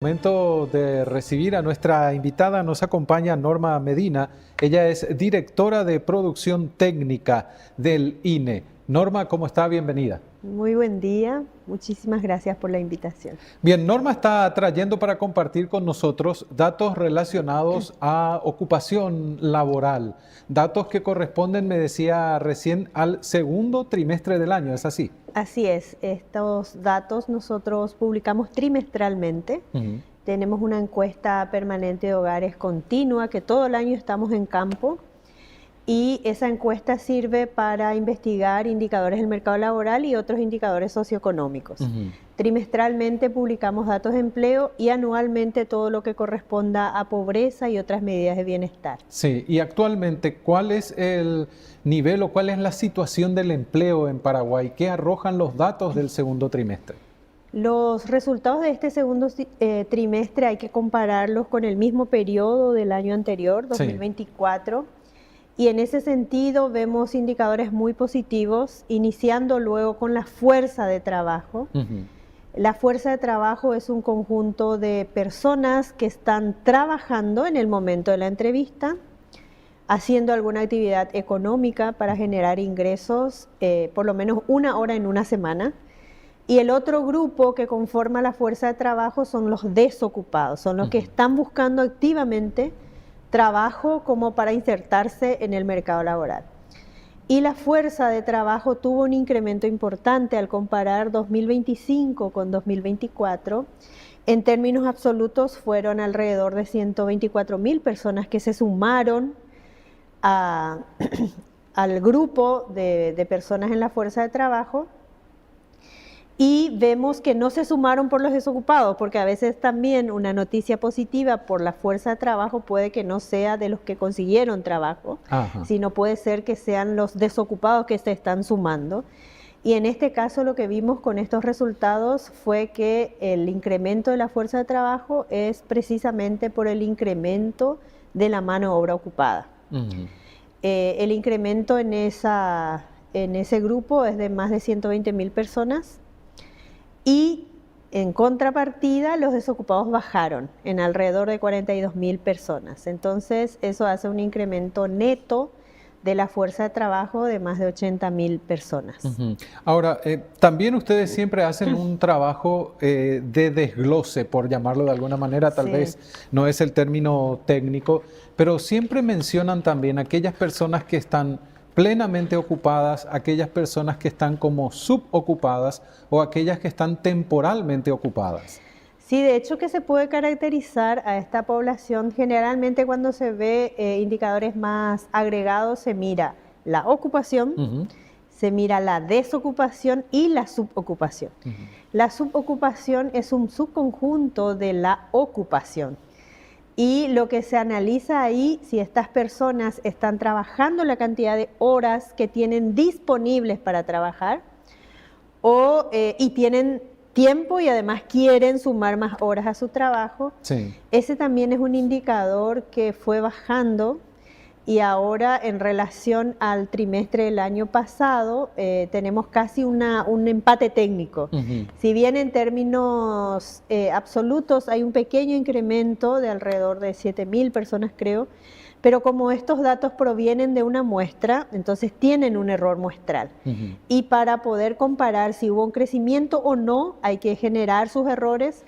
Momento de recibir a nuestra invitada, nos acompaña Norma Medina. Ella es directora de producción técnica del INE. Norma, ¿cómo está? Bienvenida. Muy buen día, muchísimas gracias por la invitación. Bien, Norma está trayendo para compartir con nosotros datos relacionados a ocupación laboral, datos que corresponden, me decía recién, al segundo trimestre del año, ¿es así? Así es, estos datos nosotros publicamos trimestralmente. Tenemos una encuesta permanente de hogares continua que todo el año estamos en campo. Y esa encuesta sirve para investigar indicadores del mercado laboral y otros indicadores socioeconómicos. Trimestralmente publicamos datos de empleo y anualmente todo lo que corresponda a pobreza y otras medidas de bienestar. Sí, y actualmente, ¿cuál es el nivel o cuál es la situación del empleo en Paraguay? ¿Qué arrojan los datos del segundo trimestre? Los resultados de este segundo trimestre hay que compararlos con el mismo periodo del año anterior, 2024. Sí. Y en ese sentido vemos indicadores muy positivos, iniciando luego con la fuerza de trabajo. La fuerza de trabajo es un conjunto de personas que están trabajando en el momento de la entrevista, haciendo alguna actividad económica para generar ingresos, por lo menos una hora en una semana. Y el otro grupo que conforma la fuerza de trabajo son los desocupados, son los que están buscando activamente trabajo como para insertarse en el mercado laboral. Y la fuerza de trabajo tuvo un incremento importante al comparar 2025 con 2024. En términos absolutos fueron alrededor de 124.000 personas que se sumaron al grupo de personas en la fuerza de trabajo. Y vemos que no se sumaron por los desocupados, porque a veces también una noticia positiva por la fuerza de trabajo puede que no sea de los que consiguieron trabajo, sino puede ser que sean los desocupados que se están sumando. Y en este caso lo que vimos con estos resultados fue que el incremento de la fuerza de trabajo es precisamente por el incremento de la mano de obra ocupada. El incremento en ese grupo es de más de 120.000 personas. Y en contrapartida, los desocupados bajaron en alrededor de 42.000 personas. Entonces, eso hace un incremento neto de la fuerza de trabajo de más de 80.000 personas. Ahora, también ustedes siempre hacen un trabajo de desglose, por llamarlo de alguna manera, tal vez no es el término técnico, pero siempre mencionan también aquellas personas que están plenamente ocupadas, aquellas personas que están como subocupadas o aquellas que están temporalmente ocupadas. Sí, de hecho que se puede caracterizar a esta población. Generalmente cuando se ve indicadores más agregados se mira la ocupación, se mira la desocupación y la subocupación. La subocupación es un subconjunto de la ocupación. Y lo que se analiza ahí, si estas personas están trabajando la cantidad de horas que tienen disponibles para trabajar y tienen tiempo y además quieren sumar más horas a su trabajo. Ese también es un indicador que fue bajando y ahora en relación al trimestre del año pasado tenemos casi un empate técnico. Si bien en términos absolutos hay un pequeño incremento de alrededor de 7.000 personas creo, pero como estos datos provienen de una muestra, entonces tienen un error muestral. Y para poder comparar si hubo un crecimiento o no, hay que generar sus errores.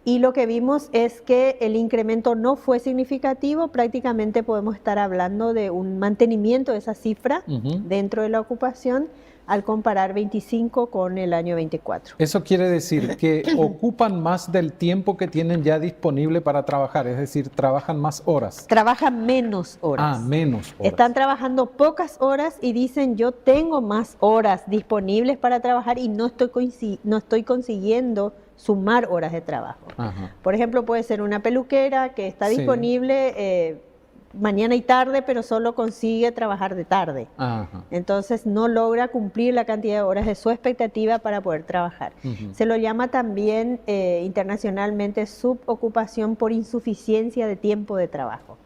Y lo que vimos es que el incremento no fue significativo, prácticamente podemos estar hablando de un mantenimiento de esa cifra dentro de la ocupación al comparar 25 con el año 24. Eso quiere decir que ocupan más del tiempo que tienen ya disponible para trabajar, es decir, trabajan más horas. Trabajan menos horas. Menos horas. Están trabajando pocas horas y dicen yo tengo más horas disponibles para trabajar y no estoy consiguiendo sumar horas de trabajo. Por ejemplo, puede ser una peluquera que está disponible mañana y tarde, pero solo consigue trabajar de tarde. Entonces no logra cumplir la cantidad de horas de su expectativa para poder trabajar. Se lo llama también internacionalmente subocupación por insuficiencia de tiempo de trabajo.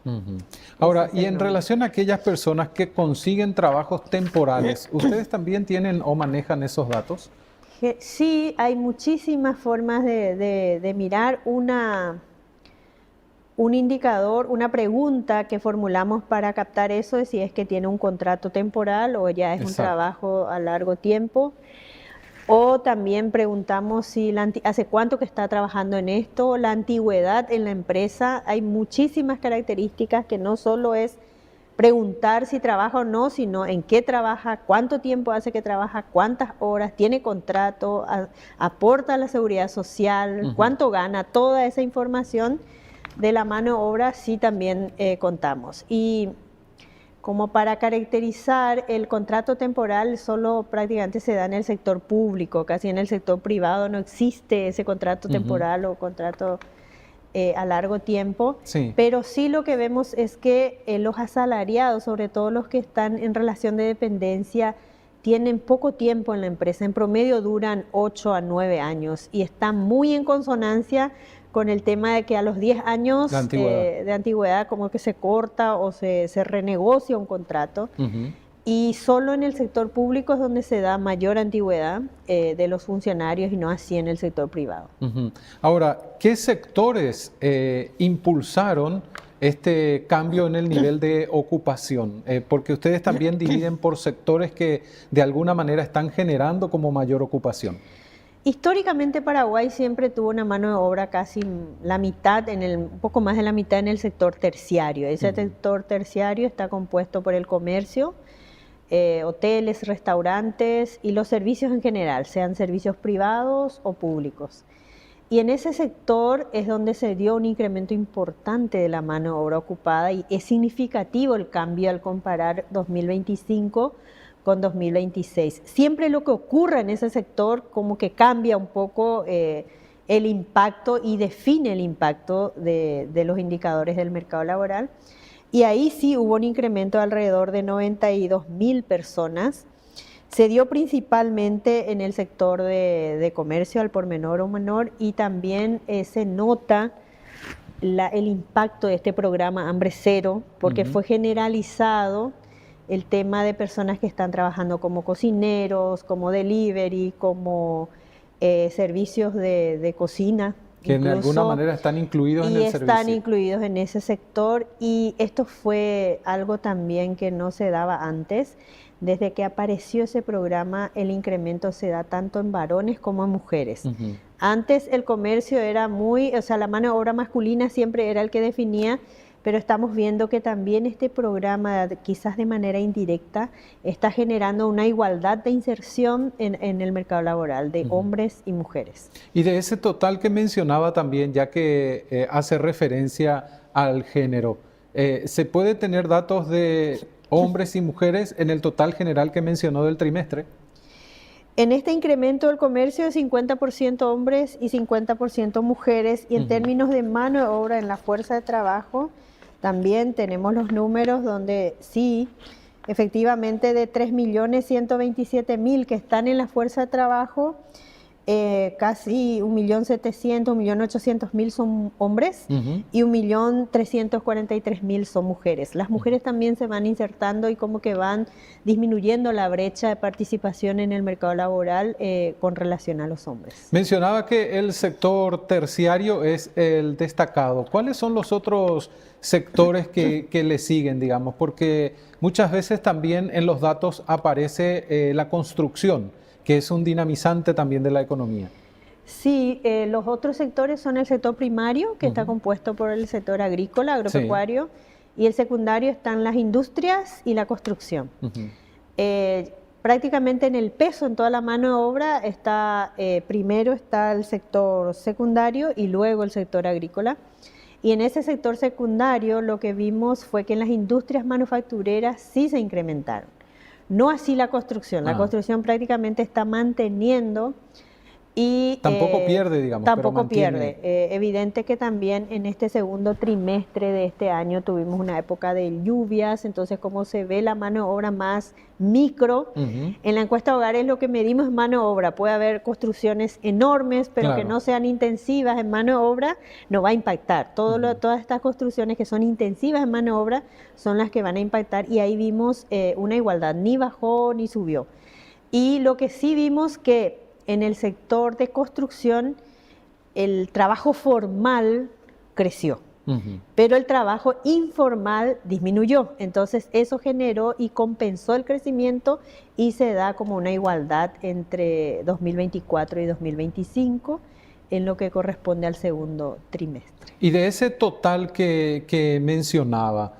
Ahora, y en relación a aquellas personas que consiguen trabajos temporales, ¿ustedes también tienen o manejan esos datos? Sí, hay muchísimas formas de mirar un indicador, una pregunta que formulamos para captar eso de si es que tiene un contrato temporal o ya es un trabajo a largo tiempo. O también preguntamos si hace cuánto que está trabajando en esto, la antigüedad en la empresa. Hay muchísimas características que no solo es preguntar si trabaja o no, sino en qué trabaja, cuánto tiempo hace que trabaja, cuántas horas, tiene contrato, aporta a la seguridad social, cuánto gana, toda esa información de la mano de obra sí también contamos. Y como para caracterizar, el contrato temporal solo prácticamente se da en el sector público, casi en el sector privado no existe ese contrato temporal o contrato a largo tiempo, pero sí lo que vemos es que los asalariados, sobre todo los que están en relación de dependencia, tienen poco tiempo en la empresa, en promedio duran 8 a 9 años y están muy en consonancia con el tema de que a los 10 años de antigüedad como que se corta o se renegocia un contrato. Y solo en el sector público es donde se da mayor antigüedad de los funcionarios y no así en el sector privado. Ahora, ¿qué sectores impulsaron este cambio en el nivel de ocupación? Porque ustedes también dividen por sectores que de alguna manera están generando como mayor ocupación. Históricamente Paraguay siempre tuvo una mano de obra casi la mitad, un poco más de la mitad en el sector terciario. Ese sector terciario está compuesto por el comercio, hoteles, restaurantes y los servicios en general, sean servicios privados o públicos. Y en ese sector es donde se dio un incremento importante de la mano de obra ocupada y es significativo el cambio al comparar 2025 con 2026. Siempre lo que ocurra en ese sector como que cambia un poco el impacto y define el impacto de los indicadores del mercado laboral. Y ahí sí hubo un incremento de alrededor de 92.000 personas. Se dio principalmente en el sector de comercio al por menor o menor y también se nota el impacto de este programa Hambre Cero porque fue generalizado el tema de personas que están trabajando como cocineros, como delivery, como servicios de cocina. Que incluso, en alguna manera están incluidos en el servicio. Y están incluidos en ese sector y esto fue algo también que no se daba antes. Desde que apareció ese programa, el incremento se da tanto en varones como en mujeres. Antes el comercio era la mano de obra masculina siempre era el que definía, pero estamos viendo que también este programa, quizás de manera indirecta, está generando una igualdad de inserción en el mercado laboral de hombres y mujeres. Y de ese total que mencionaba también, ya que hace referencia al género, ¿se puede tener datos de hombres y mujeres en el total general que mencionó del trimestre? En este incremento del comercio de 50% hombres y 50% mujeres, y en términos de mano de obra en la fuerza de trabajo, también tenemos los números donde sí, efectivamente de 3.127.000 que están en la fuerza de trabajo, casi 1.700.000, 1.800.000 son hombres y 1.343.000 son mujeres. Las mujeres también se van insertando y como que van disminuyendo la brecha de participación en el mercado laboral con relación a los hombres. Mencionaba que el sector terciario es el destacado. ¿Cuáles son los otros sectores que le siguen, digamos? Porque muchas veces también en los datos aparece la construcción, que es un dinamizante también de la economía. Sí, los otros sectores son el sector primario, que está compuesto por el sector agrícola, agropecuario, y el secundario están las industrias y la construcción. Prácticamente en el peso, en toda la mano de obra, primero está el sector secundario y luego el sector agrícola. Y en ese sector secundario lo que vimos fue que en las industrias manufactureras sí se incrementaron. No así la construcción. La construcción prácticamente está manteniendo y... Tampoco pierde, digamos. Tampoco pierde. Evidente que también en este segundo trimestre de este año tuvimos una época de lluvias, entonces como se ve la mano de obra más micro, en la encuesta de hogares lo que medimos es mano de obra. Puede haber construcciones enormes, pero que no sean intensivas en mano de obra, no va a impactar. Todas estas construcciones que son intensivas en mano de obra son las que van a impactar y ahí vimos una igualdad, ni bajó ni subió. Y lo que sí vimos que en el sector de construcción el trabajo formal creció, pero el trabajo informal disminuyó. Entonces eso generó y compensó el crecimiento y se da como una igualdad entre 2024 y 2025 en lo que corresponde al segundo trimestre. Y de ese total que mencionaba,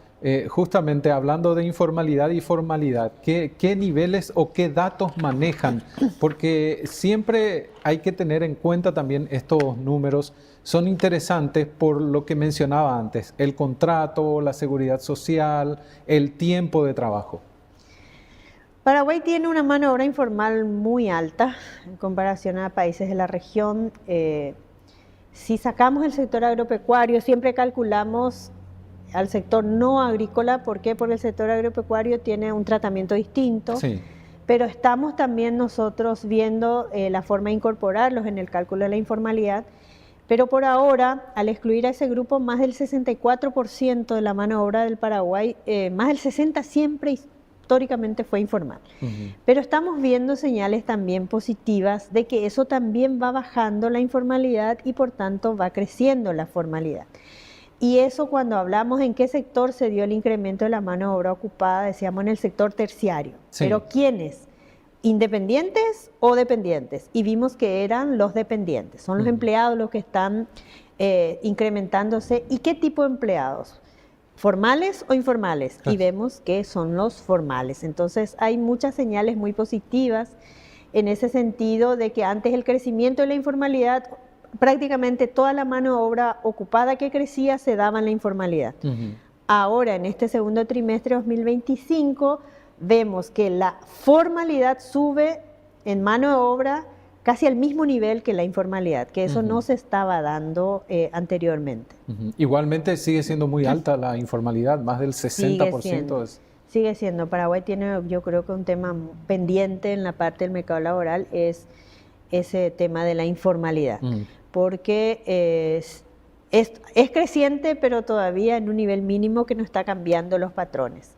justamente hablando de informalidad y formalidad, ¿qué niveles o qué datos manejan? Porque siempre hay que tener en cuenta también estos números. Son interesantes por lo que mencionaba antes, el contrato, la seguridad social, el tiempo de trabajo. Paraguay tiene una mano de obra informal muy alta en comparación a países de la región. Si sacamos el sector agropecuario, siempre calculamos al sector no agrícola. ¿Por qué? Porque el sector agropecuario tiene un tratamiento distinto, Sí. pero estamos también nosotros viendo la forma de incorporarlos en el cálculo de la informalidad. Pero por ahora, al excluir a ese grupo, más del 64% de la mano de obra del Paraguay, más del 60% siempre históricamente fue informal. Pero estamos viendo señales también positivas de que eso también va bajando la informalidad y por tanto va creciendo la formalidad. Y eso cuando hablamos en qué sector se dio el incremento de la mano de obra ocupada, decíamos en el sector terciario. Sí. ¿Pero quiénes? ¿Independientes o dependientes? Y vimos que eran los dependientes, son los empleados los que están incrementándose. ¿Y qué tipo de empleados? ¿Formales o informales? Y vemos que son los formales. Entonces hay muchas señales muy positivas en ese sentido de que antes el crecimiento de la informalidad, prácticamente toda la mano de obra ocupada que crecía se daba en la informalidad. Ahora, en este segundo trimestre de 2025, vemos que la formalidad sube en mano de obra casi al mismo nivel que la informalidad, que eso no se estaba dando anteriormente. Igualmente sigue siendo muy alta la informalidad, más del 60%. Sigue siendo. Paraguay tiene, yo creo que un tema pendiente en la parte del mercado laboral es ese tema de la informalidad, porque es creciente, pero todavía en un nivel mínimo que no está cambiando los patrones.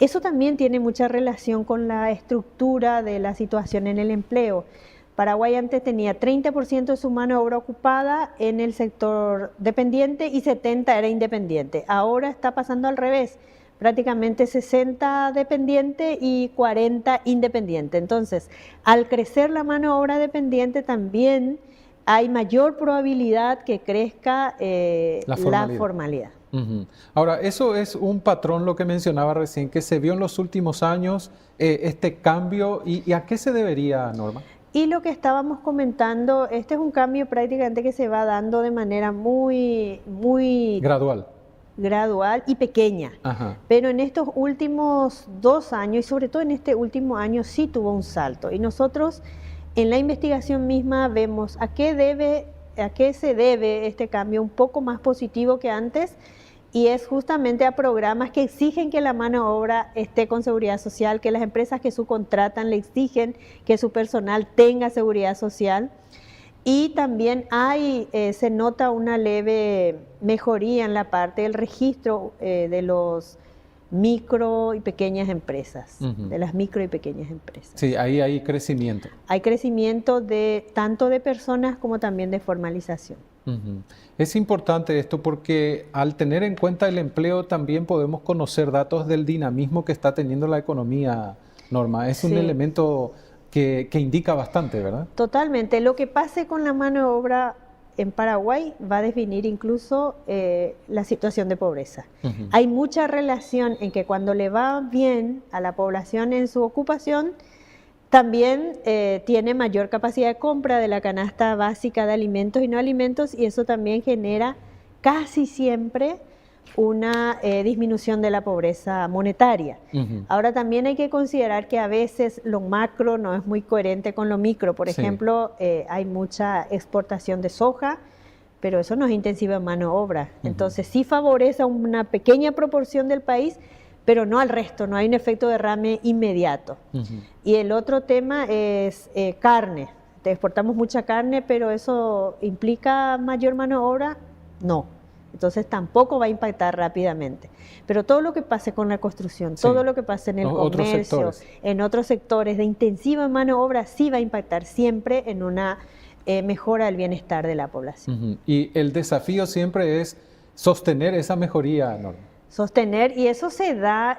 Eso también tiene mucha relación con la estructura de la situación en el empleo. Paraguay antes tenía 30% de su mano de obra ocupada en el sector dependiente y 70% era independiente. Ahora está pasando al revés, prácticamente 60 dependiente y 40 independiente. Entonces, al crecer la mano de obra dependiente también hay mayor probabilidad que crezca la formalidad. Ahora, eso es un patrón, lo que mencionaba recién, que se vio en los últimos años, este cambio, ¿y a qué se debería, Norma? Y lo que estábamos comentando, este es un cambio prácticamente que se va dando de manera muy gradual y pequeña. Pero en estos últimos 2 años, y sobre todo en este último año, sí tuvo un salto. Y nosotros en la investigación misma vemos a qué se debe este cambio un poco más positivo que antes, y es justamente a programas que exigen que la mano de obra esté con seguridad social, que las empresas que subcontratan le exigen que su personal tenga seguridad social. Y también se nota una leve mejoría en la parte del registro de los micro y pequeñas empresas, de las micro y pequeñas empresas. Sí, ahí hay crecimiento. Hay crecimiento tanto de personas como también de formalización. Es importante esto porque al tener en cuenta el empleo también podemos conocer datos del dinamismo que está teniendo la economía, Norma. Es un elemento que indica bastante, ¿verdad? Totalmente. Lo que pase con la mano de obra en Paraguay va a definir incluso la situación de pobreza. Hay mucha relación en que cuando le va bien a la población en su ocupación, también tiene mayor capacidad de compra de la canasta básica de alimentos y no alimentos, y eso también genera casi siempre una disminución de la pobreza monetaria. Ahora también hay que considerar que a veces lo macro no es muy coherente con lo micro. Por ejemplo, hay mucha exportación de soja, pero eso no es intensiva en mano de obra. Entonces sí favorece a una pequeña proporción del país, pero no al resto, no hay un efecto derrame inmediato. Y el otro tema es carne. Exportamos mucha carne, pero ¿eso implica mayor mano de obra? No. Entonces tampoco va a impactar rápidamente. Pero todo lo que pase con la construcción, todo lo que pase en el comercio, en otros sectores de intensiva mano de obra, sí va a impactar siempre en una mejora del bienestar de la población. Y el desafío siempre es sostener esa mejoría, Norma. Sostener, y eso se da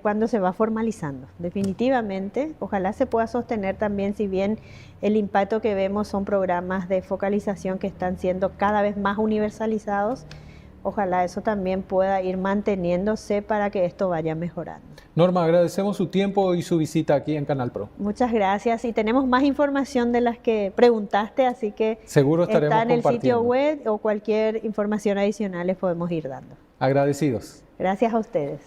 cuando se va formalizando, definitivamente. Ojalá se pueda sostener también, si bien el impacto que vemos son programas de focalización que están siendo cada vez más universalizados. Ojalá eso también pueda ir manteniéndose para que esto vaya mejorando. Norma, agradecemos su tiempo y su visita aquí en Canal Pro. Muchas gracias, y tenemos más información de las que preguntaste, así que seguro estaremos está en el sitio web, o cualquier información adicional les podemos ir dando. Agradecidos. Gracias a ustedes.